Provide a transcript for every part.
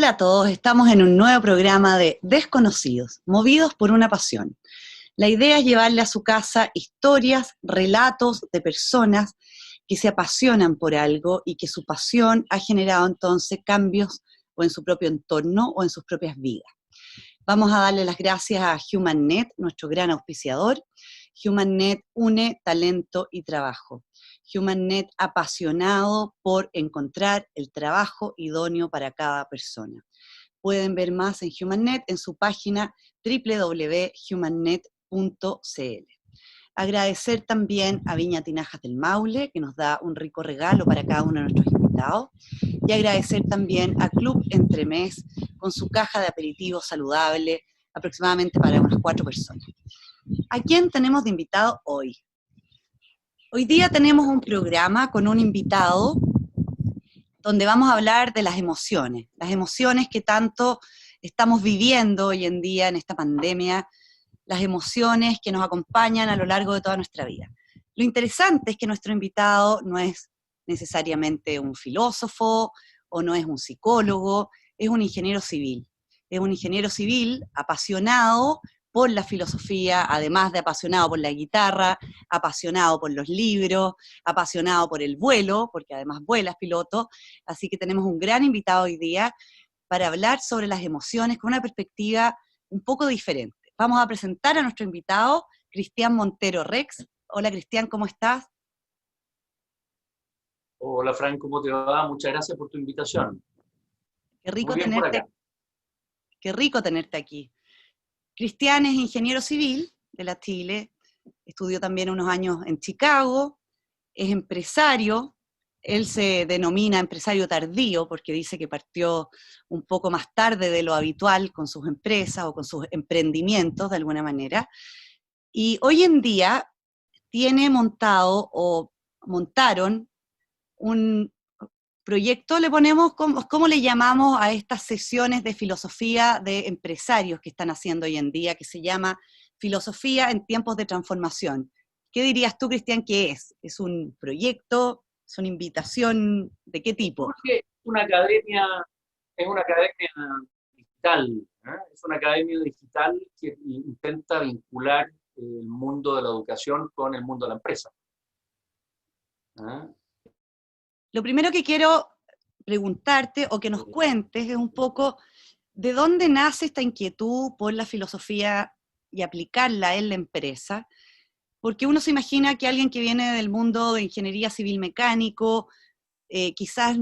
Hola a todos, estamos en un nuevo programa de Desconocidos, movidos por una pasión. La idea es llevarle a su casa historias, relatos de personas que se apasionan por algo y que su pasión ha generado entonces cambios o en su propio entorno o en sus propias vidas. Vamos a darle las gracias a HumanNet, nuestro gran auspiciador. HumanNet une talento y trabajo. HumanNet apasionado por encontrar el trabajo idóneo para cada persona. Pueden ver más en HumanNet en su página www.humannet.cl. Agradecer también a Viña Tinajas del Maule, que nos da un rico regalo para cada uno de nuestros invitados, y agradecer también a Club Entremés, con su caja de aperitivos saludable, aproximadamente para unas 4 personas. ¿A quién tenemos de invitado hoy? Hoy día tenemos un programa con un invitado donde vamos a hablar de las emociones que tanto estamos viviendo hoy en día en esta pandemia, las emociones que nos acompañan a lo largo de toda nuestra vida. Lo interesante es que nuestro invitado no es necesariamente un filósofo o no es un psicólogo, es un ingeniero civil. Es un ingeniero civil apasionado por la filosofía, además de apasionado por la guitarra, apasionado por los libros, apasionado por el vuelo, porque además vuela, es piloto. Así que tenemos un gran invitado hoy día para hablar sobre las emociones con una perspectiva un poco diferente. Vamos a presentar a nuestro invitado, Cristian Montero Rex. Hola Cristian, ¿cómo estás? Hola Fran, ¿cómo te va? Muchas gracias por tu invitación. Qué rico Muy bien por acá. Qué rico tenerte aquí. Cristian es ingeniero civil de la Chile, estudió también unos años en Chicago, es empresario, él se denomina empresario tardío porque dice que partió un poco más tarde de lo habitual con sus empresas o con sus emprendimientos de alguna manera, y hoy en día tiene montado o montaron un proyecto, le ponemos, ¿cómo le llamamos a estas sesiones de filosofía de empresarios que están haciendo hoy en día, que se llama Filosofía en Tiempos de Transformación? ¿Qué dirías tú, Cristian, que es? ¿Es un proyecto? ¿Es una invitación? ¿De qué tipo? Porque es una academia digital, ¿eh? Es una academia digital que intenta vincular el mundo de la educación con el mundo de la empresa. ¿Eh? Lo primero que quiero preguntarte o que nos cuentes es un poco de dónde nace esta inquietud por la filosofía y aplicarla en la empresa, porque uno se imagina que alguien que viene del mundo de ingeniería civil mecánico, quizás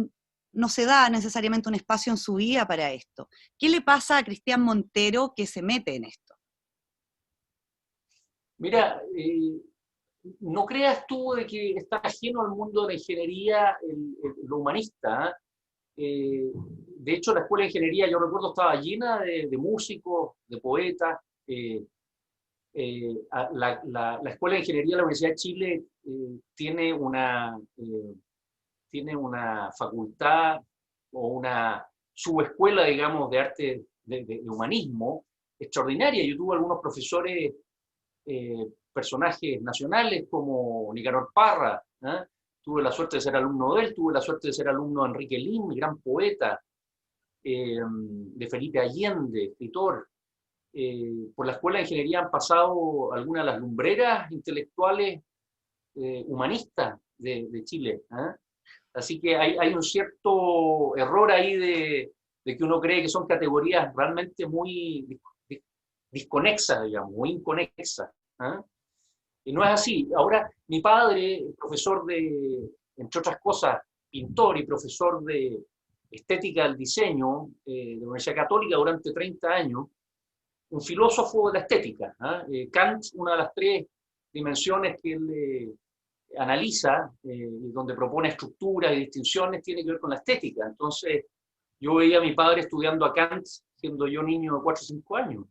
no se da necesariamente un espacio en su vida para esto. ¿Qué le pasa a Cristian Montero que se mete en esto? Mira, no creas tú de que está ajeno al mundo de la ingeniería lo humanista. De hecho, la escuela de ingeniería, yo recuerdo, estaba llena de músicos, de poetas. La Escuela de Ingeniería de la Universidad de Chile tiene una facultad o una subescuela, digamos, de arte, de humanismo extraordinaria. Yo tuve algunos profesores, personajes nacionales como Nicanor Parra, ¿eh? Tuve la suerte de ser alumno de él, tuve la suerte de ser alumno de Enrique Lin, mi gran poeta, de Felipe Allende, escritor. Por la Escuela de Ingeniería han pasado algunas de las lumbreras intelectuales, humanistas de Chile. ¿Eh? Así que hay un cierto error ahí de que uno cree que son categorías realmente muy disconexas, digamos, muy inconexas. ¿Eh? Y no es así. Ahora, mi padre, profesor entre otras cosas, pintor y profesor de estética del diseño, de la Universidad Católica durante 30 años, un filósofo de la estética. Kant, una de las 3 dimensiones que él analiza, donde propone estructuras y distinciones, tiene que ver con la estética. Entonces, yo veía a mi padre estudiando a Kant, siendo yo niño de 4 o 5 años,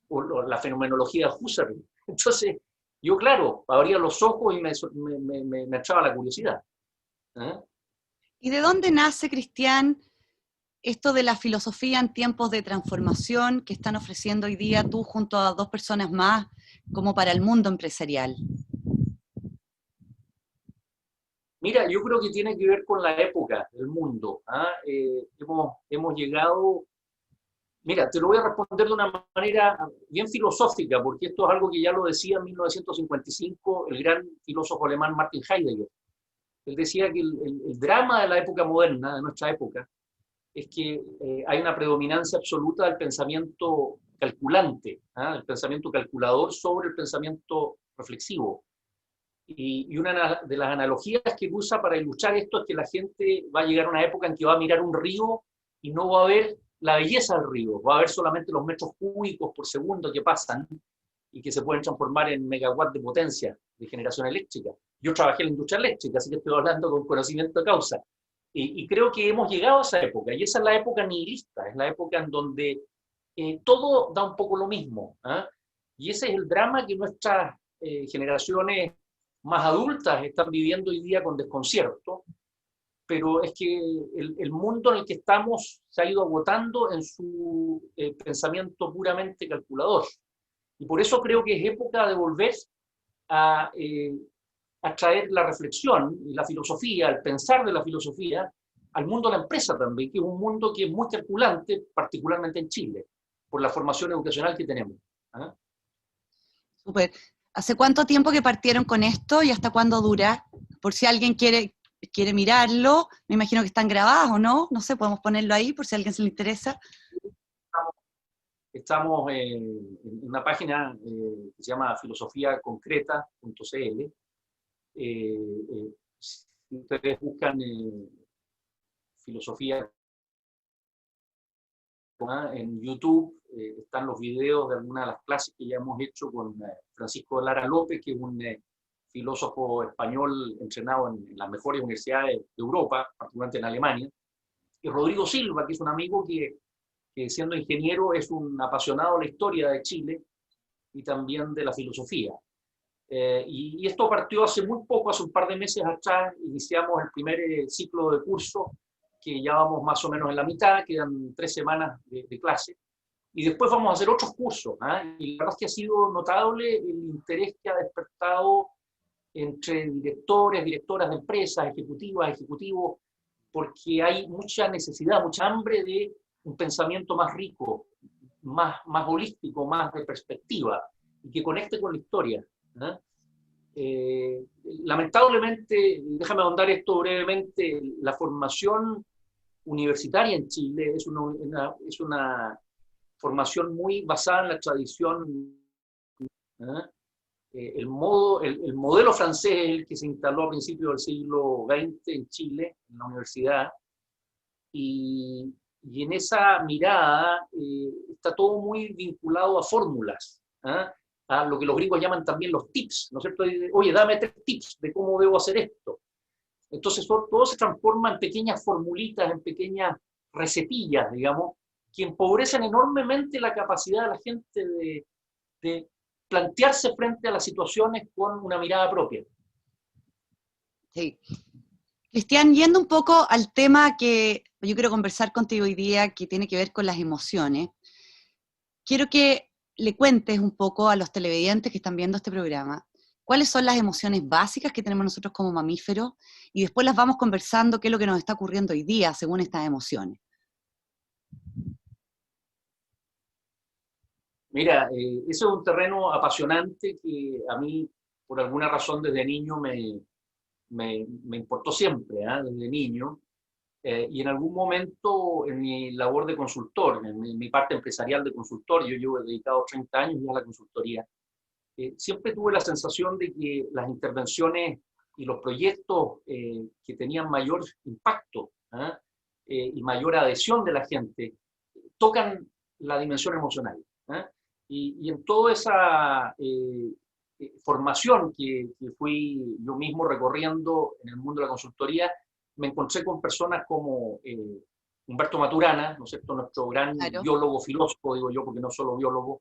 o la fenomenología de Husserl. Entonces, yo, claro, abría los ojos y me echaba la curiosidad. ¿Eh? ¿Y de dónde nace, Cristian, esto de la filosofía en tiempos de transformación que están ofreciendo hoy día tú junto a 2 personas más como para el mundo empresarial? Mira, yo creo que tiene que ver con la época del mundo. ¿Ah? Hemos llegado Mira, te lo voy a responder de una manera bien filosófica, porque esto es algo que ya lo decía en 1955 el gran filósofo alemán Martin Heidegger. Él decía que el drama de la época moderna, de nuestra época, es que hay una predominancia absoluta del pensamiento calculante, el pensamiento calculador sobre el pensamiento reflexivo. Y una de las analogías que usa para ilustrar esto es que la gente va a llegar a una época en que va a mirar un río y no va a ver la belleza del río, va a ver solamente los metros cúbicos por segundo que pasan y que se pueden transformar en megawatts de potencia de generación eléctrica. Yo trabajé en la industria eléctrica, así que estoy hablando con conocimiento de causa. Y creo que hemos llegado a esa época, y esa es la época nihilista, es la época en donde todo da un poco lo mismo. Y ese es el drama que nuestras generaciones más adultas están viviendo hoy día con desconcierto, pero es que el mundo en el que estamos se ha ido agotando en su pensamiento puramente calculador. Y por eso creo que es época de volver a traer la reflexión y la filosofía, el pensar de la filosofía, al mundo de la empresa también, que es un mundo que es muy calculante, particularmente en Chile, por la formación educacional que tenemos. Súper. ¿Hace cuánto tiempo que partieron con esto y hasta cuándo dura? Por si alguien quiere mirarlo, me imagino que están grabadas o no, no sé, podemos ponerlo ahí por si a alguien se le interesa. Estamos en una página que se llama filosofiaconcreta.cl. Si ustedes buscan filosofía en YouTube, están los videos de algunas de las clases que ya hemos hecho con Francisco de Lara López, que es un filósofo español entrenado en las mejores universidades de Europa, particularmente en Alemania, y Rodrigo Silva, que es un amigo que siendo ingeniero es un apasionado de la historia de Chile y también de la filosofía. Y esto partió hace muy poco, hace un par de meses atrás, iniciamos el primer ciclo de curso, que ya vamos más o menos en la mitad, quedan 3 semanas de clase, y después vamos a hacer otros cursos, y la verdad es que ha sido notable el interés que ha despertado entre directores, directoras de empresas, ejecutivos, porque hay mucha necesidad, mucha hambre de un pensamiento más rico, más holístico, más de perspectiva, y que conecte con la historia. Lamentablemente, déjame ahondar esto brevemente, la formación universitaria en Chile es una formación muy basada en la tradición. El modelo francés es el que se instaló a principios del siglo XX en Chile, en la universidad, y en esa mirada está todo muy vinculado a fórmulas, a lo que los gringos llaman también los tips, ¿no es cierto? Oye, dame 3 tips de cómo debo hacer esto. Entonces todo se transforma en pequeñas formulitas, en pequeñas recetillas, digamos, que empobrecen enormemente la capacidad de la gente de plantearse frente a las situaciones con una mirada propia. Sí. Cristian, yendo un poco al tema que yo quiero conversar contigo hoy día, que tiene que ver con las emociones, quiero que le cuentes un poco a los televidentes que están viendo este programa cuáles son las emociones básicas que tenemos nosotros como mamíferos y después las vamos conversando qué es lo que nos está ocurriendo hoy día según estas emociones. Mira, ese es un terreno apasionante que a mí, por alguna razón, desde niño me importó siempre, desde niño. Y en algún momento, en mi labor de consultor, en mi parte empresarial de consultor, yo llevo dedicado 30 años ya a la consultoría, siempre tuve la sensación de que las intervenciones y los proyectos que tenían mayor impacto y mayor adhesión de la gente tocan la dimensión emocional. Y en toda esa formación que fui yo mismo recorriendo en el mundo de la consultoría, me encontré con personas como Humberto Maturana, ¿no es cierto?, nuestro gran biólogo, filósofo, digo yo, porque no solo biólogo,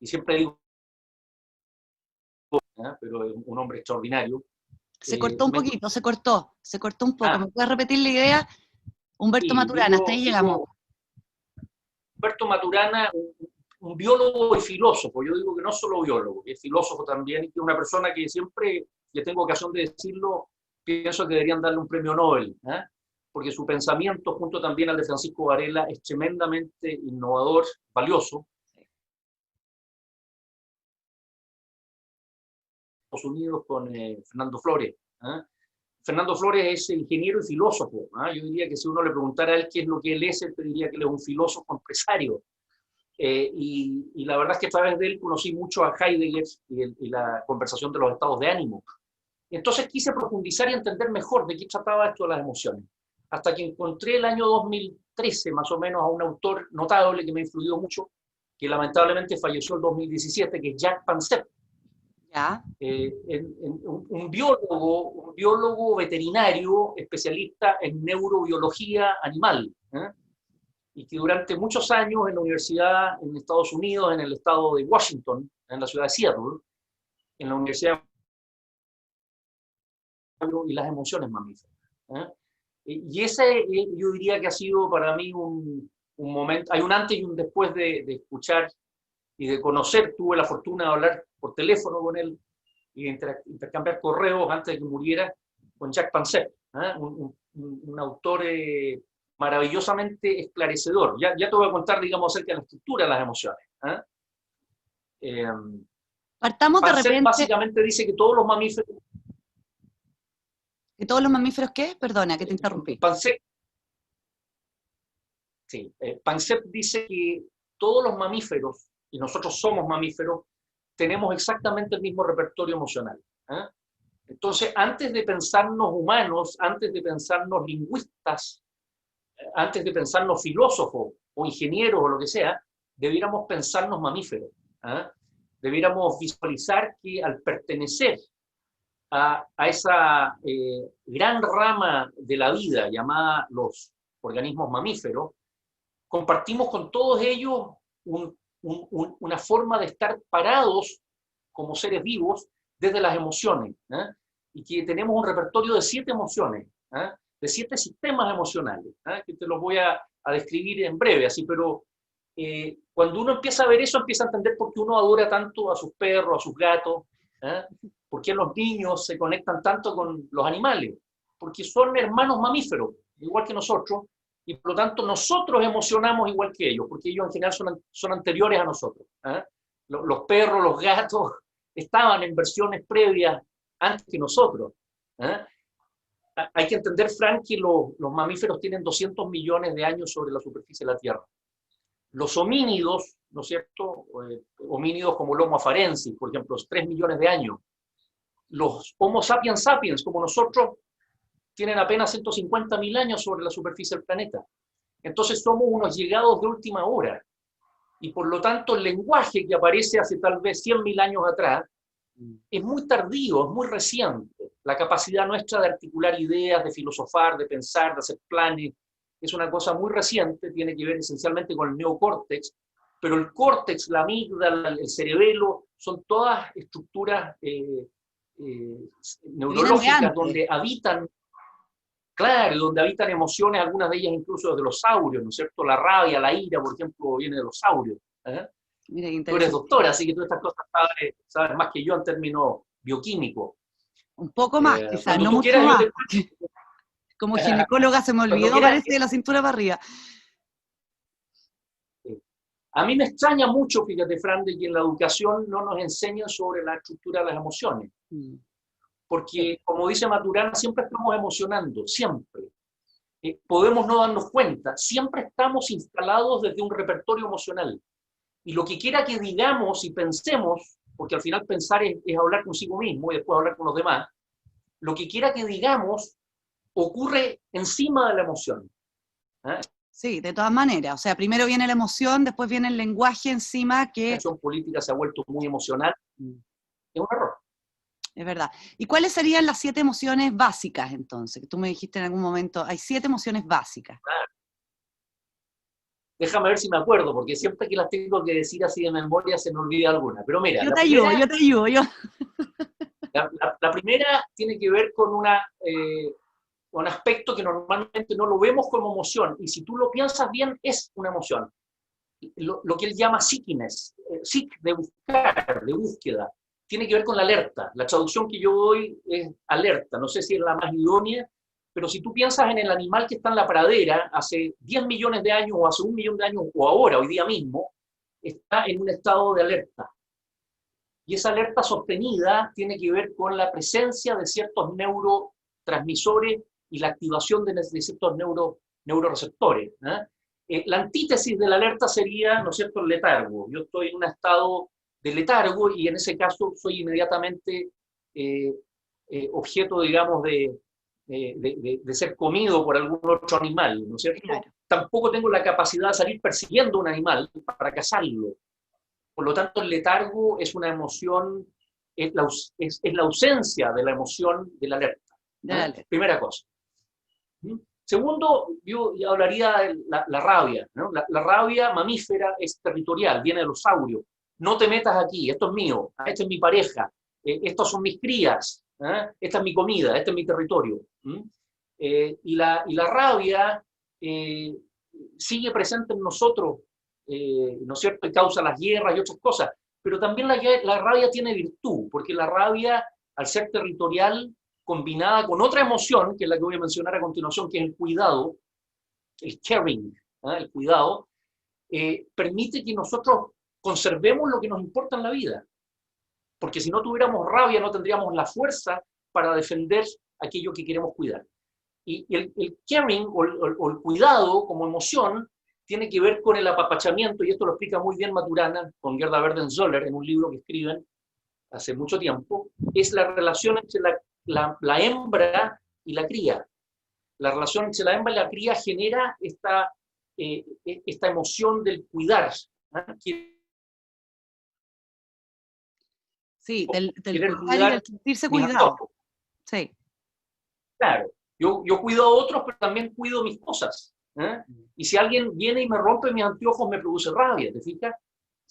y siempre digo, pero es un hombre extraordinario. Se cortó un poquito, se cortó un poco. ¿Me puedes repetir la idea? Humberto Sí, Maturana, hasta ahí llegamos. Humberto Maturana, un biólogo y filósofo, yo digo que no solo biólogo, es filósofo también, y que es una persona que siempre, que tengo ocasión de decirlo, pienso que deberían darle un premio Nobel, porque su pensamiento, junto también al de Francisco Varela, es tremendamente innovador, valioso. Estados Unidos con Fernando Flores. Fernando Flores es ingeniero y filósofo. Yo diría que si uno le preguntara a él qué es lo que él es, él te diría que él es un filósofo empresario. Y la verdad es que a través de él conocí mucho a Heidegger y la conversación de los estados de ánimo. Entonces quise profundizar y entender mejor de qué trataba esto de las emociones. Hasta que encontré el año 2013, más o menos, a un autor notable que me influyó mucho, que lamentablemente falleció en 2017, que es Jack Pansep. ¿Ya? Un biólogo veterinario especialista en neurobiología animal, y que durante muchos años en la universidad en Estados Unidos, en el estado de Washington, en la ciudad de Seattle, en la Universidad y las emociones mamíferas. Y ese yo diría que ha sido para mí un momento, hay un antes y un después de escuchar y de conocer. Tuve la fortuna de hablar por teléfono con él y de intercambiar correos antes de que muriera con Jack Pansep, un autor maravillosamente esclarecedor. Ya te voy a contar, digamos, acerca de la estructura de las emociones. Partamos de Pansep repente... básicamente dice que todos los mamíferos... ¿Que todos los mamíferos qué? Perdona, que te interrumpí. Pansep dice que todos los mamíferos, y nosotros somos mamíferos, tenemos exactamente el mismo repertorio emocional. Entonces, antes de pensarnos humanos, antes de pensarnos lingüistas, antes de pensarnos filósofos o ingenieros o lo que sea, debiéramos pensarnos mamíferos. Debiéramos visualizar que al pertenecer a esa gran rama de la vida llamada los organismos mamíferos, compartimos con todos ellos una forma de estar parados como seres vivos desde las emociones, y que tenemos un repertorio de 7 emociones, de 7 sistemas emocionales, que te los voy a describir en breve, así, pero cuando uno empieza a ver eso, empieza a entender por qué uno adora tanto a sus perros, a sus gatos, por qué los niños se conectan tanto con los animales, porque son hermanos mamíferos, igual que nosotros, y por lo tanto nosotros emocionamos igual que ellos, porque ellos en general son anteriores a nosotros. Los perros, los gatos, estaban en versiones previas antes que nosotros. Hay que entender, Frank, que los mamíferos tienen 200 millones de años sobre la superficie de la Tierra. Los homínidos, ¿no es cierto? Homínidos como el Homo afarensis, por ejemplo, 3 millones de años. Los Homo sapiens sapiens, como nosotros, tienen apenas 150.000 años sobre la superficie del planeta. Entonces somos unos llegados de última hora. Y por lo tanto el lenguaje que aparece hace tal vez 100.000 años atrás es muy tardío, es muy reciente. La capacidad nuestra de articular ideas, de filosofar, de pensar, de hacer planes, es una cosa muy reciente, tiene que ver esencialmente con el neocórtex, pero el córtex, la amígdala, el cerebelo, son todas estructuras neurológicas donde habitan, claro, donde habitan emociones, algunas de ellas incluso de los saurios, ¿no es cierto? La rabia, la ira, por ejemplo, viene de los saurios. Mira, tú eres doctora, así que todas estas cosas sabes más que yo en términos bioquímicos. Un poco más, quizás, no mucho quieras, más. Como ginecóloga se me olvidó, parece, de la cintura para arriba. A mí me extraña mucho, fíjate, Fran, de que en la educación no nos enseñan sobre la estructura de las emociones. Porque, como dice Maturana, siempre estamos emocionando, siempre. Podemos no darnos cuenta, siempre estamos instalados desde un repertorio emocional. Y lo que quiera que digamos y pensemos, porque al final pensar es hablar consigo mismo y después hablar con los demás, lo que quiera que digamos ocurre encima de la emoción. Sí, de todas maneras. O sea, primero viene la emoción, después viene el lenguaje encima que... La acción política se ha vuelto muy emocional. Es un error. Es verdad. ¿Y cuáles serían las 7 emociones básicas, entonces? Que tú me dijiste en algún momento, hay 7 emociones básicas. Claro. Déjame ver si me acuerdo, porque siempre que las tengo que decir así de memoria se me olvida alguna. Pero mira, yo te ayudo. La primera tiene que ver con un aspecto que normalmente no lo vemos como emoción, y si tú lo piensas bien, es una emoción. Lo que él llama seekiness, seek, de buscar, de búsqueda, tiene que ver con la alerta. La traducción que yo doy es alerta, no sé si es la más idónea, Pero si tú piensas en el animal que está en la pradera hace 10 millones de años, o hace 1 millón de años, o ahora, hoy día mismo, está en un estado de alerta. Y esa alerta sostenida tiene que ver con la presencia de ciertos neurotransmisores y la activación de ciertos neuroreceptores. La antítesis de la alerta sería, ¿no es cierto?, el letargo. Yo estoy en un estado de letargo y en ese caso soy inmediatamente objeto, digamos, de ser comido por algún otro animal, ¿no es cierto? Claro. Tampoco tengo la capacidad de salir persiguiendo un animal para cazarlo. Por lo tanto, el letargo es una emoción, es la ausencia de la emoción de la alerta. Primera cosa. Segundo, yo hablaría de la rabia, ¿no? La rabia mamífera es territorial, viene de los saurios. No te metas aquí, esto es mío, esta es mi pareja, estos son mis crías, esta es mi comida, este es mi territorio. Y la rabia sigue presente en nosotros, ¿no es cierto?, y causa las guerras y otras cosas, pero también la rabia tiene virtud, porque la rabia, al ser territorial, combinada con otra emoción, que es la que voy a mencionar a continuación, que es el cuidado, el caring, el cuidado, permite que nosotros conservemos lo que nos importa en la vida. Porque si no tuviéramos rabia, no tendríamos la fuerza para defender aquello que queremos cuidar. Y el caring, o el cuidado como emoción, tiene que ver con el apapachamiento, y esto lo explica muy bien Maturana, con Gerda Werdenzoller, en un libro que escriben hace mucho tiempo, es la relación entre la hembra y la cría. La relación entre la hembra y la cría genera esta emoción del cuidar. Sí, del cuidar y del sentirse cuidado. Sí. Claro, yo cuido a otros, pero también cuido mis cosas. Y si alguien viene y me rompe mis anteojos, me produce rabia, ¿te fijas?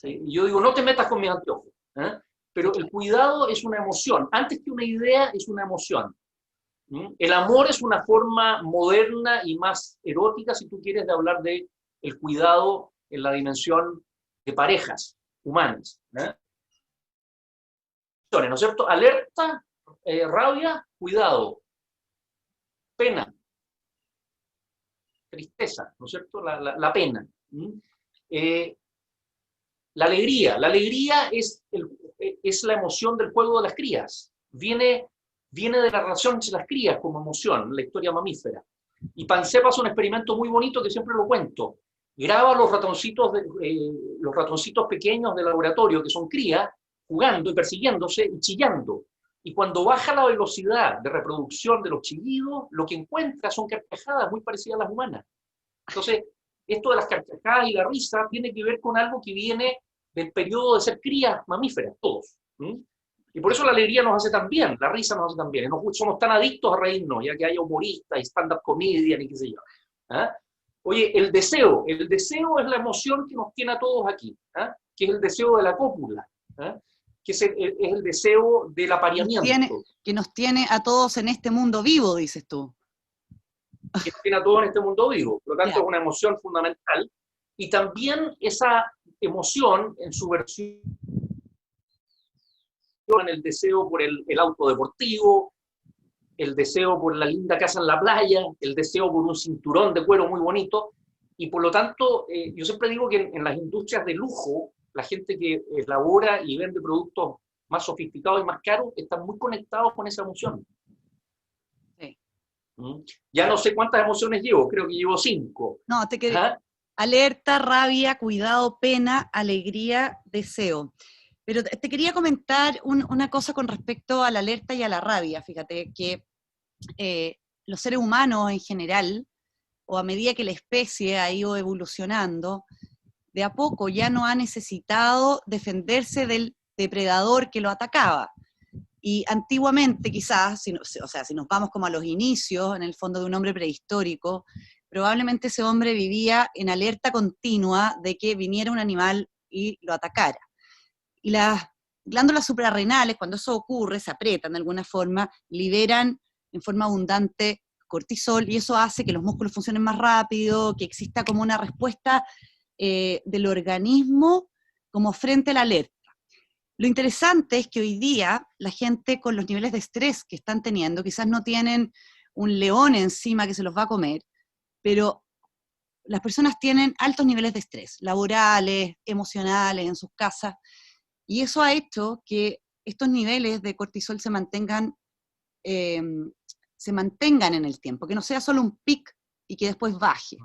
Y yo digo, no te metas con mis anteojos. Pero el cuidado es una emoción. Antes que una idea, es una emoción. El amor es una forma moderna y más erótica, si tú quieres, de hablar de el cuidado en la dimensión de parejas humanas. ¿No es cierto? Alerta, rabia, cuidado, pena, tristeza, ¿no es cierto? La pena. La alegría es la emoción del juego de las crías. Viene de la relación entre las crías como emoción, la historia mamífera. Y Pansep hace un experimento muy bonito que siempre lo cuento. Graba los ratoncitos pequeños del laboratorio, que son crías, jugando y persiguiéndose y chillando. Y cuando baja la velocidad de reproducción de los chillidos, lo que encuentra son carcajadas muy parecidas a las humanas. Entonces, esto de las carcajadas y la risa tiene que ver con algo que viene del periodo de ser crías mamíferas, todos. Y por eso la alegría nos hace tan bien, la risa nos hace tan bien. Somos tan adictos a reírnos, ya que haya humoristas y stand-up comedian y qué sé yo. Oye, el deseo es la emoción que nos tiene a todos aquí, que es el deseo de la cópula, que es el deseo del apareamiento. Que nos tiene a todos en este mundo vivo, dices tú. Que nos tiene a todos en este mundo vivo. Por lo tanto, es una emoción fundamental. Y también esa emoción, en su versión, en el deseo por el auto deportivo, el deseo por la linda casa en la playa, el deseo por un cinturón de cuero muy bonito, y por lo tanto, yo siempre digo que en las industrias de lujo, la gente que elabora y vende productos más sofisticados y más caros, están muy conectados con esa emoción. Sí. Ya no sé cuántas emociones llevo, creo que llevo 5. No, te quedé. Alerta, rabia, cuidado, pena, alegría, deseo. Pero te quería comentar una cosa con respecto a la alerta y a la rabia. Fíjate que los seres humanos en general, o a medida que la especie ha ido evolucionando, de a poco ya no ha necesitado defenderse del depredador que lo atacaba. Y antiguamente quizás, si nos vamos como a los inicios, en el fondo de un hombre prehistórico, probablemente ese hombre vivía en alerta continua de que viniera un animal y lo atacara. Y las glándulas suprarrenales, cuando eso ocurre, se aprietan de alguna forma, liberan en forma abundante cortisol, y eso hace que los músculos funcionen más rápido, que exista como una respuesta del organismo como frente a la alerta. Lo interesante es que hoy día la gente con los niveles de estrés que están teniendo quizás no tienen un león encima que se los va a comer, pero las personas tienen altos niveles de estrés, laborales, emocionales, en sus casas, y eso ha hecho que estos niveles de cortisol eh, se mantengan en el tiempo, que no sea solo un pic y que después baje.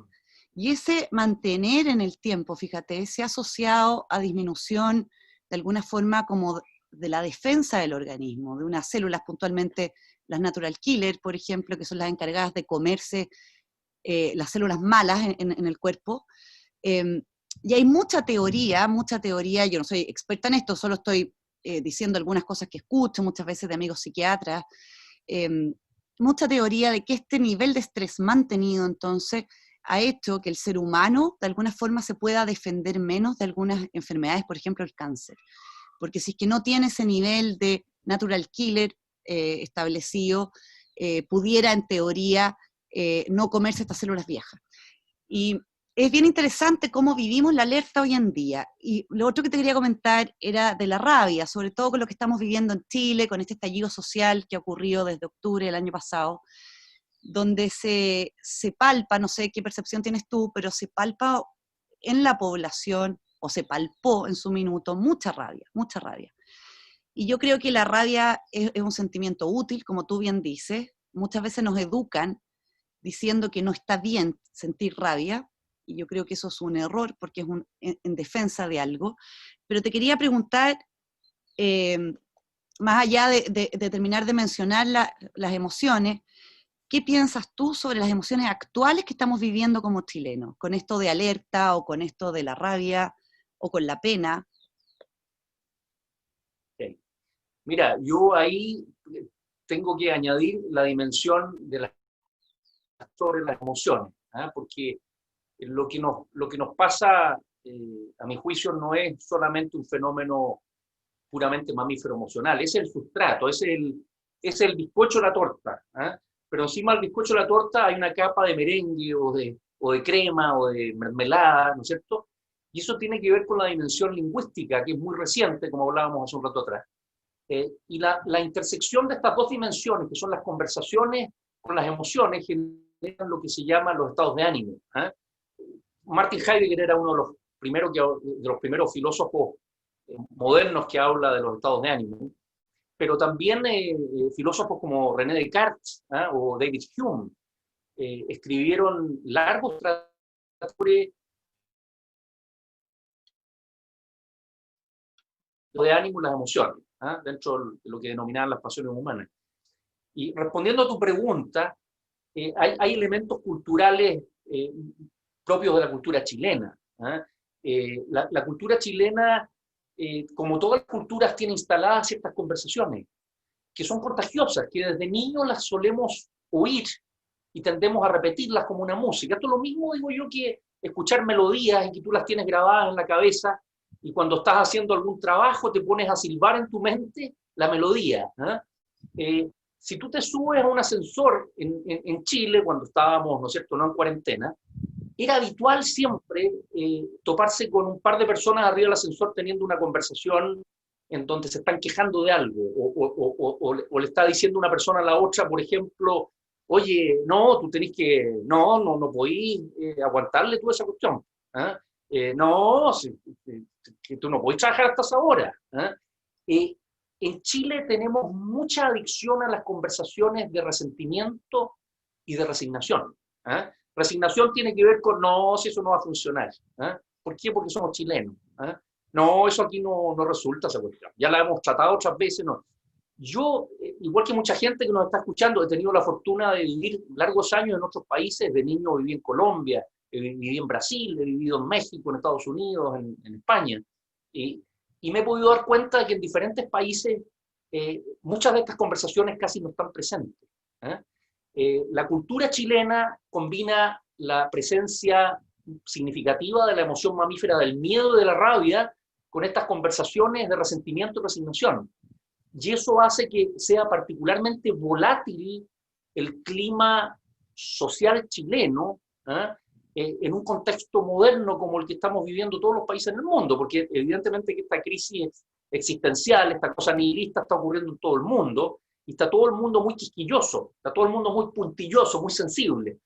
Y ese mantener en el tiempo, fíjate, se ha asociado a disminución de alguna forma como de la defensa del organismo, de unas células, puntualmente las natural killer, por ejemplo, que son las encargadas de comerse las células malas en el cuerpo. Y hay mucha teoría, yo no soy experta en esto, solo estoy diciendo algunas cosas que escucho muchas veces de amigos psiquiatras, mucha teoría de que este nivel de estrés mantenido entonces ha hecho que el ser humano de alguna forma se pueda defender menos de algunas enfermedades, por ejemplo el cáncer. Porque si es que no tiene ese nivel de natural killer establecido, pudiera en teoría no comerse estas células viejas. Y es bien interesante cómo vivimos la alerta hoy en día. Y lo otro que te quería comentar era de la rabia, sobre todo con lo que estamos viviendo en Chile, con este estallido social que ha ocurrido desde octubre del año pasado, donde se palpa, no sé qué percepción tienes tú, pero se palpa en la población, o se palpó en su minuto, mucha rabia, mucha rabia. Y yo creo que la rabia es un sentimiento útil, como tú bien dices. Muchas veces nos educan diciendo que no está bien sentir rabia, y yo creo que eso es un error, porque es en defensa de algo. Pero te quería preguntar, más allá de terminar de mencionar las emociones, ¿qué piensas tú sobre las emociones actuales que estamos viviendo como chilenos? Con esto de alerta, o con esto de la rabia, o con la pena. Sí. Mira, yo ahí tengo que añadir la dimensión de sobre las emociones, ¿ah? Porque lo que nos pasa, a mi juicio, no es solamente un fenómeno puramente mamífero emocional, es el sustrato, es el bizcocho de la torta, ¿ah? Pero encima del bizcocho de la torta hay una capa de merengue o de crema o de mermelada, ¿no es cierto? Y eso tiene que ver con la dimensión lingüística, que es muy reciente, como hablábamos hace un rato atrás. Y la intersección de estas dos dimensiones, que son las conversaciones con las emociones, generan lo que se llama los estados de ánimo. Martin Heidegger era uno de los primeros filósofos modernos que habla de los estados de ánimo, pero también filósofos como René Descartes o David Hume escribieron largos tratados sobre de ánimo y las emociones, dentro de lo que denominaban las pasiones humanas. Y respondiendo a tu pregunta, hay elementos culturales propios de la cultura chilena. La cultura chilena, como todas las culturas, tiene instaladas ciertas conversaciones que son contagiosas, que desde niños las solemos oír y tendemos a repetirlas como una música. Esto es lo mismo, digo yo, que escuchar melodías y que tú las tienes grabadas en la cabeza y cuando estás haciendo algún trabajo te pones a silbar en tu mente la melodía. Si tú te subes a un ascensor en Chile, cuando estábamos, ¿no es cierto?, no en cuarentena, era habitual siempre toparse con un par de personas arriba del ascensor teniendo una conversación en donde se están quejando de algo, o le está diciendo una persona a la otra, por ejemplo, oye, no, tú tenés que, no podís aguantarle tú esa cuestión. No, que tú no podés trabajar hasta esa hora. En Chile tenemos mucha adicción a las conversaciones de resentimiento y de resignación. Resignación tiene que ver con, no, si eso no va a funcionar. ¿Por qué? Porque somos chilenos. No, eso aquí no resulta esa cuestión. Ya la hemos tratado otras veces. No. Yo, igual que mucha gente que nos está escuchando, he tenido la fortuna de vivir largos años en otros países. De niño viví en Colombia, viví en Brasil, he vivido en México, en Estados Unidos, en España. Y me he podido dar cuenta de que en diferentes países muchas de estas conversaciones casi no están presentes. La cultura chilena combina la presencia significativa de la emoción mamífera del miedo y de la rabia con estas conversaciones de resentimiento y resignación. Y eso hace que sea particularmente volátil el clima social chileno, en un contexto moderno como el que estamos viviendo todos los países en el mundo, porque evidentemente que esta crisis existencial, esta cosa nihilista está ocurriendo en todo el mundo, y está todo el mundo muy quisquilloso, está todo el mundo muy puntilloso, muy sensible.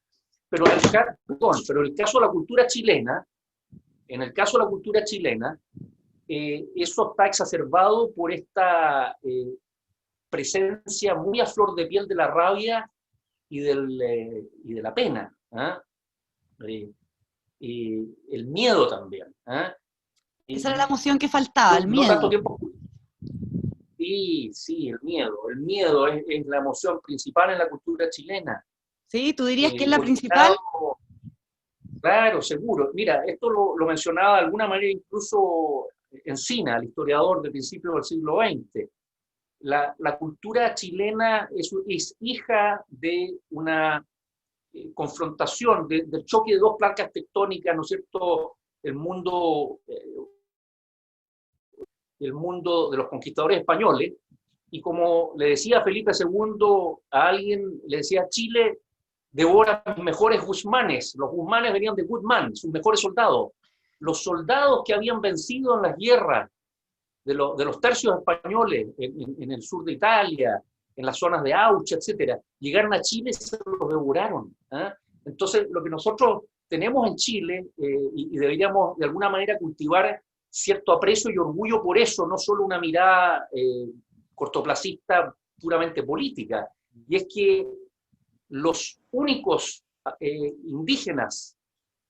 Pero pero en el caso de la cultura chilena, eso está exacerbado por esta presencia muy a flor de piel de la rabia y de la pena. El miedo también. Esa era la emoción que faltaba, el No tanto miedo. tiempo. Sí, el miedo. El miedo es la emoción principal en la cultura chilena. ¿Sí? ¿Tú dirías que es la Por un principal? lado, claro, seguro. Mira, esto lo mencionaba de alguna manera incluso Encina, el historiador de principios del siglo XX. La cultura chilena es hija de una confrontación, del choque de dos placas tectónicas, ¿no es cierto? El mundo de los conquistadores españoles, y como le decía Felipe II a alguien, le decía: Chile devora a mis mejores guzmanes. Los guzmanes venían de Guzmán, sus mejores soldados. Los soldados que habían vencido en las guerras de los tercios españoles en el sur de Italia, en las zonas de Aucha, etcétera, llegaron a Chile y se los devoraron. Entonces, lo que nosotros tenemos en Chile, y deberíamos de alguna manera cultivar cierto aprecio y orgullo por eso, no solo una mirada cortoplacista puramente política, y es que los únicos indígenas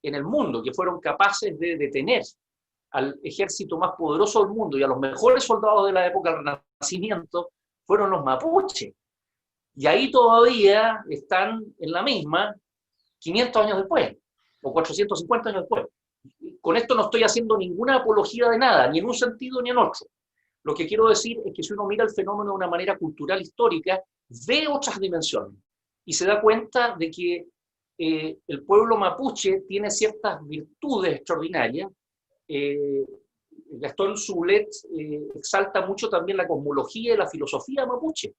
en el mundo que fueron capaces de detener al ejército más poderoso del mundo y a los mejores soldados de la época del Renacimiento fueron los mapuches. Y ahí todavía están en la misma 500 años después, o 450 años después. Con esto no estoy haciendo ninguna apología de nada, ni en un sentido ni en otro. Lo que quiero decir es que si uno mira el fenómeno de una manera cultural histórica, ve otras dimensiones y se da cuenta de que el pueblo mapuche tiene ciertas virtudes extraordinarias. Gastón Soulet exalta mucho también la cosmología y la filosofía mapuche,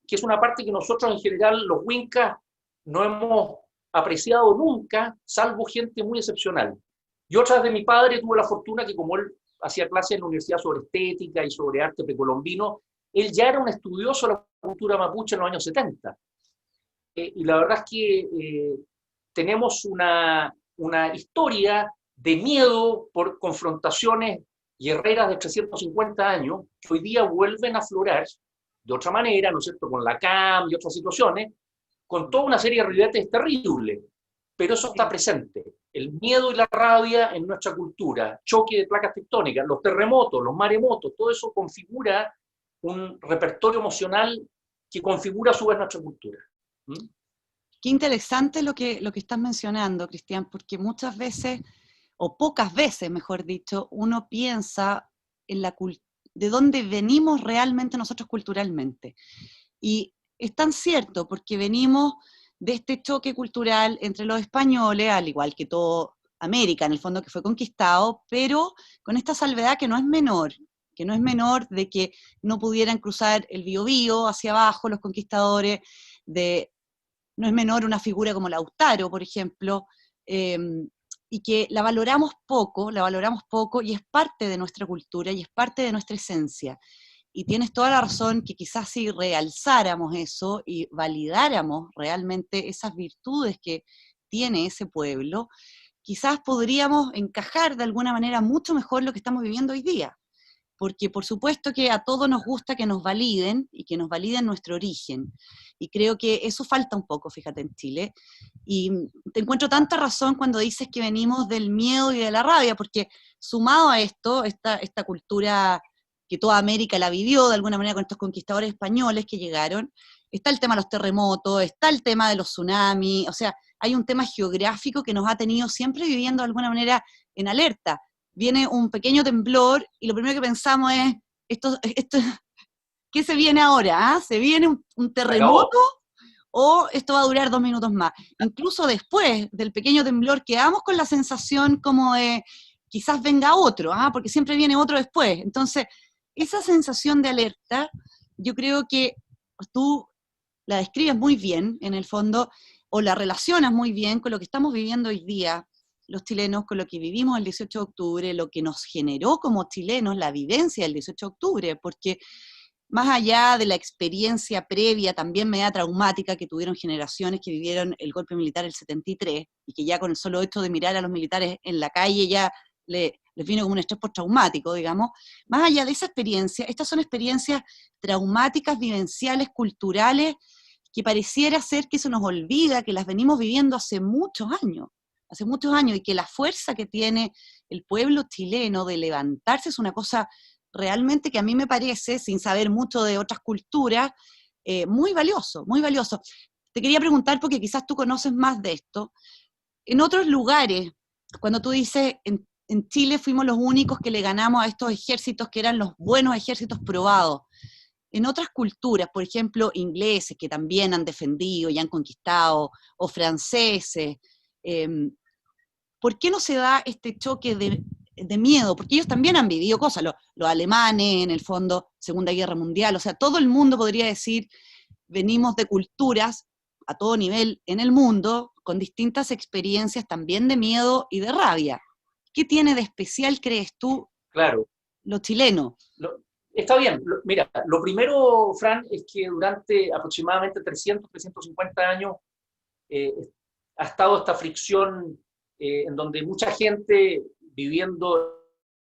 que es una parte que nosotros en general, los huincas, no hemos apreciado nunca, salvo gente muy excepcional. Yo, tras de mi padre, tuve la fortuna que, como él hacía clases en la universidad sobre estética y sobre arte precolombino, él ya era un estudioso de la cultura mapuche en los años 70. Y la verdad es que tenemos una historia de miedo por confrontaciones guerreras de 350 años, que hoy día vuelven a aflorar de otra manera, ¿no es cierto?, con la CAM y otras situaciones, con toda una serie de ribetes terribles, pero eso está presente. El miedo y la rabia en nuestra cultura, choque de placas tectónicas, los terremotos, los maremotos, todo eso configura un repertorio emocional que configura a su vez nuestra cultura. Qué interesante lo que estás mencionando, Cristian, porque muchas veces, o pocas veces, mejor dicho, uno piensa en de dónde venimos realmente nosotros culturalmente. Y es tan cierto, porque venimos de este choque cultural entre los españoles, al igual que toda América, en el fondo, que fue conquistado, pero con esta salvedad que no es menor de que no pudieran cruzar el Biobío hacia abajo los conquistadores, no es menor una figura como Lautaro, por ejemplo, y que la valoramos poco, y es parte de nuestra cultura y es parte de nuestra esencia. Y tienes toda la razón que quizás si realzáramos eso y validáramos realmente esas virtudes que tiene ese pueblo, quizás podríamos encajar de alguna manera mucho mejor lo que estamos viviendo hoy día. Porque por supuesto que a todos nos gusta que nos validen y que nos validen nuestro origen. Y creo que eso falta un poco, fíjate, en Chile. Y te encuentro tanta razón cuando dices que venimos del miedo y de la rabia, porque sumado a esto, esta cultura que toda América la vivió de alguna manera con estos conquistadores españoles que llegaron, está el tema de los terremotos, está el tema de los tsunamis, o sea, hay un tema geográfico que nos ha tenido siempre viviendo de alguna manera en alerta. Viene un pequeño temblor y lo primero que pensamos es, ¿qué se viene ahora? ¿Se viene un terremoto o esto va a durar 2 minutos más? Incluso después del pequeño temblor quedamos con la sensación como de quizás venga otro, porque siempre viene otro después. Entonces, esa sensación de alerta, yo creo que tú la describes muy bien, en el fondo, o la relacionas muy bien con lo que estamos viviendo hoy día, los chilenos, con lo que vivimos el 18 de octubre, lo que nos generó como chilenos la vivencia del 18 de octubre, porque más allá de la experiencia previa, también media traumática, que tuvieron generaciones que vivieron el golpe militar del 73, y que ya con el solo hecho de mirar a los militares en la calle ya les vino como un estrés postraumático, digamos, más allá de esa experiencia, estas son experiencias traumáticas, vivenciales, culturales, que pareciera ser que se nos olvida, que las venimos viviendo hace muchos años, y que la fuerza que tiene el pueblo chileno de levantarse es una cosa realmente que a mí me parece, sin saber mucho de otras culturas, muy valioso, muy valioso. Te quería preguntar, porque quizás tú conoces más de esto, en otros lugares, cuando tú dices, en Chile fuimos los únicos que le ganamos a estos ejércitos que eran los buenos ejércitos probados, en otras culturas, por ejemplo, ingleses, que también han defendido y han conquistado, o franceses, eh, ¿por qué no se da este choque de miedo? Porque ellos también han vivido cosas, los alemanes, en el fondo, Segunda Guerra Mundial, o sea, todo el mundo podría decir, venimos de culturas a todo nivel en el mundo, con distintas experiencias también de miedo y de rabia. ¿Qué tiene de especial, crees tú, Claro. lo chileno? Está bien. Mira, lo primero, Fran, es que durante aproximadamente 300, 350 años ha estado esta fricción en donde mucha gente viviendo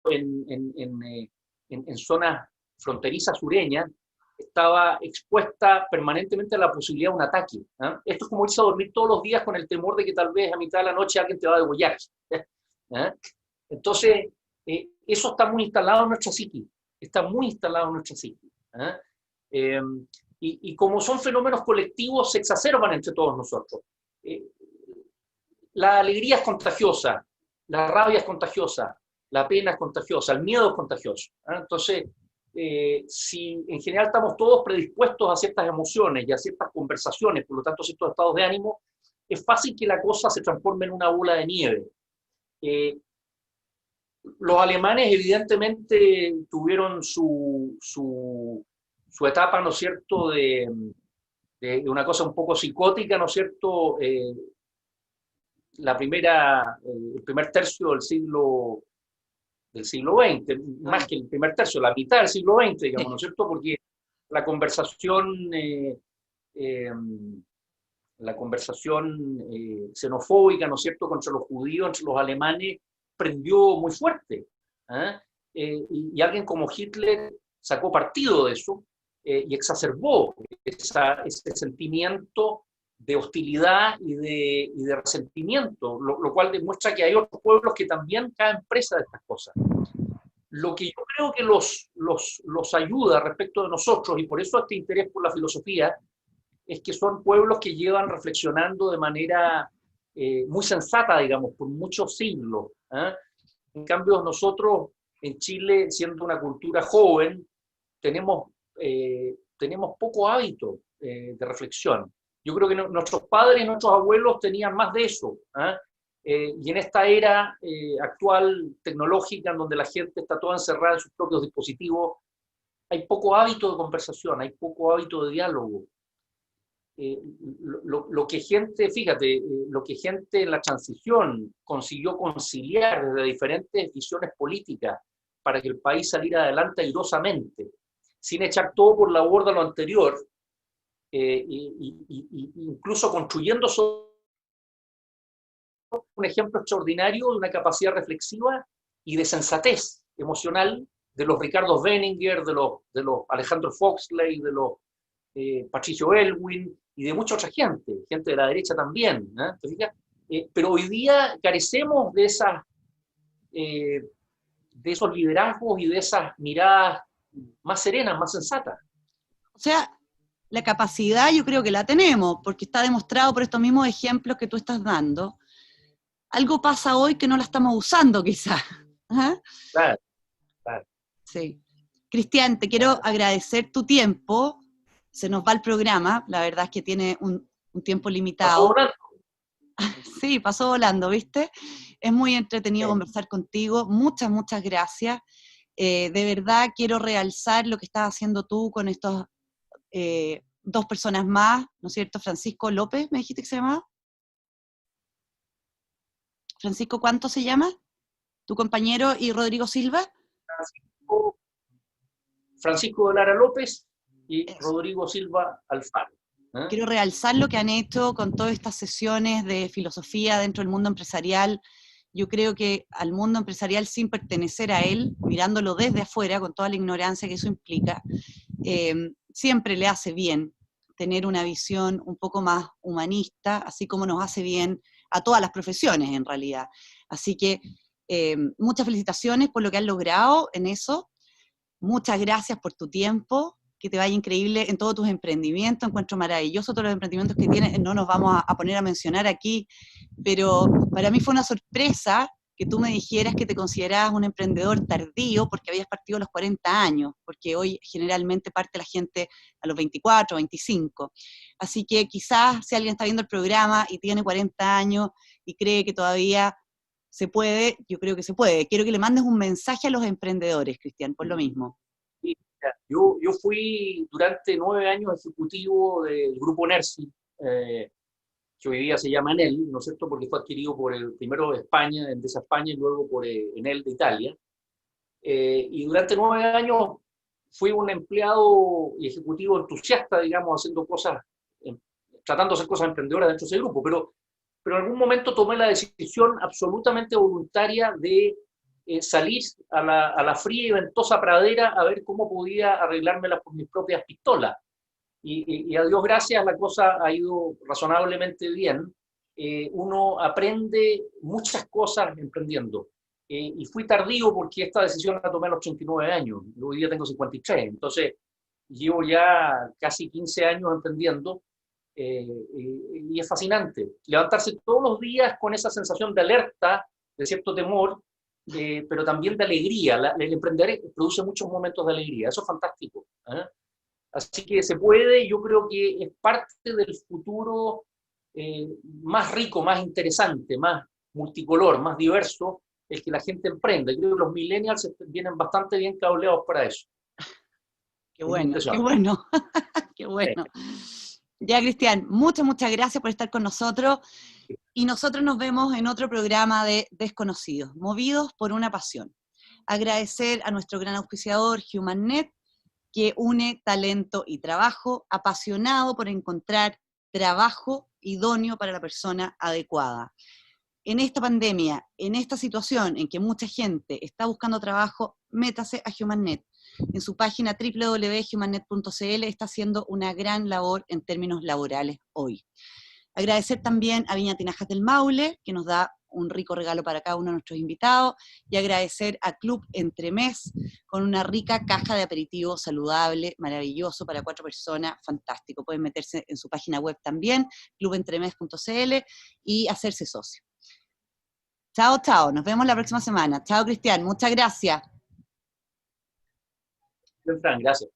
en zonas fronterizas sureñas estaba expuesta permanentemente a la posibilidad de un ataque. ¿Eh? Esto es como irse a dormir todos los días con el temor de que tal vez a mitad de la noche alguien te va a degollar. ¿Eh? Entonces, eso está muy instalado en nuestra psique, está muy instalado en nuestra psique. ¿Eh? Y como son fenómenos colectivos, se exacerban entre todos nosotros. La alegría es contagiosa, la rabia es contagiosa, la pena es contagiosa, el miedo es contagioso. Entonces, si en general estamos todos predispuestos a ciertas emociones y a ciertas conversaciones, por lo tanto, a ciertos estados de ánimo, es fácil que la cosa se transforme en una bola de nieve. Los alemanes evidentemente tuvieron su etapa, ¿no es cierto?, de una cosa un poco psicótica, ¿no es cierto?, el primer tercio del siglo XX, más que el primer tercio, la mitad del siglo XX, digamos, ¿no es cierto?, porque la conversación xenofóbica, ¿no es cierto?, contra los judíos, entre los alemanes, prendió muy fuerte. Y alguien como Hitler sacó partido de eso y exacerbó ese sentimiento de hostilidad y de resentimiento, lo cual demuestra que hay otros pueblos que también caen presa de estas cosas. Lo que yo creo que los ayuda respecto de nosotros, y por eso este interés por la filosofía, es que son pueblos que llevan reflexionando de manera muy sensata, digamos, por muchos siglos. En cambio, nosotros en Chile, siendo una cultura joven, tenemos poco hábito de reflexión. Yo creo que nuestros padres y nuestros abuelos tenían más de eso. Y en esta era actual tecnológica, en donde la gente está toda encerrada en sus propios dispositivos, hay poco hábito de conversación, hay poco hábito de diálogo. Lo que gente, fíjate, lo que gente en la transición consiguió conciliar desde diferentes visiones políticas para que el país saliera adelante airosamente, sin echar todo por la borda lo anterior, incluso construyendo un ejemplo extraordinario de una capacidad reflexiva y de sensatez emocional de los Ricardo Benninger, de los Alejandro Foxley, de los Patricio Elwin y de mucha otra gente de la derecha también. ¿Te fijas? Pero hoy día carecemos de esos liderazgos y de esas miradas más serenas, más sensatas. O sea, la capacidad yo creo que la tenemos, porque está demostrado por estos mismos ejemplos que tú estás dando. Algo pasa hoy que no la estamos usando, quizás. Claro, claro. Sí. Cristian, te quiero agradecer tu tiempo. Se nos va el programa, la verdad es que tiene un tiempo limitado. ¿Pasó volando? Sí, pasó volando, ¿viste? Es muy entretenido conversar contigo. Muchas, muchas gracias. De verdad quiero realzar lo que estás haciendo tú con estos dos personas más, ¿no es cierto? Francisco López, ¿me dijiste que se llamaba? Francisco, ¿cuánto se llama? ¿Tu compañero y Rodrigo Silva? Francisco Francisco de Lara López y Eso. Rodrigo Silva Alfaro. Quiero realzar lo que han hecho con todas estas sesiones de filosofía dentro del mundo empresarial. Yo creo que al mundo empresarial, sin pertenecer a él, mirándolo desde afuera, con toda la ignorancia que eso implica, siempre le hace bien tener una visión un poco más humanista, así como nos hace bien a todas las profesiones en realidad. Así que muchas felicitaciones por lo que han logrado en eso. Muchas gracias por tu tiempo, que te vaya increíble en todos tus emprendimientos. Encuentro maravilloso todos los emprendimientos que tienes, no nos vamos a poner a mencionar aquí, pero para mí fue una sorpresa que tú me dijeras que te considerabas un emprendedor tardío porque habías partido a los 40 años, porque hoy generalmente parte la gente a los 24, 25. Así que quizás si alguien está viendo el programa y tiene 40 años y cree que todavía se puede, yo creo que se puede. Quiero que le mandes un mensaje a los emprendedores, Cristian, por lo mismo. Sí, yo fui durante 9 años ejecutivo del Grupo Nersi, que hoy día se llama Enel, ¿no es cierto? Porque fue adquirido por el primero de España, Endesa España, y luego por Enel de Italia. Y durante 9 años fui un empleado y ejecutivo entusiasta, digamos, haciendo cosas, tratando de hacer cosas emprendedoras dentro de ese grupo, pero en algún momento tomé la decisión absolutamente voluntaria de salir a la fría y ventosa pradera a ver cómo podía arreglármela por mis propias pistolas. Y a Dios gracias la cosa ha ido razonablemente bien. Uno aprende muchas cosas emprendiendo. Y fui tardío porque esta decisión la tomé a los 89 años. Hoy día tengo 53. Entonces, llevo ya casi 15 años emprendiendo. Y es fascinante. Levantarse todos los días con esa sensación de alerta, de cierto temor, pero también de alegría. El emprender produce muchos momentos de alegría. Eso es fantástico. Así que se puede, yo creo que es parte del futuro más rico, más interesante, más multicolor, más diverso, el que la gente emprenda. Yo creo que los millennials vienen bastante bien cableados para eso. Qué bueno, qué bueno, qué bueno. Ya, Cristian, muchas gracias por estar con nosotros y nosotros nos vemos en otro programa de Desconocidos, movidos por una pasión. Agradecer a nuestro gran auspiciador, HumanNet, que une talento y trabajo, apasionado por encontrar trabajo idóneo para la persona adecuada. En esta pandemia, en esta situación en que mucha gente está buscando trabajo, métase a HumanNet. En su página www.humannet.cl está haciendo una gran labor en términos laborales hoy. Agradecer también a Viña Tinajas del Maule, que nos da un rico regalo para cada uno de nuestros invitados, y agradecer a Club Entremés, con una rica caja de aperitivo saludable, maravilloso, para 4 personas, fantástico. Pueden meterse en su página web también, clubentremés.cl, y hacerse socio. Chao, chao, nos vemos la próxima semana. Chao, Cristian, muchas gracias. Fran, gracias.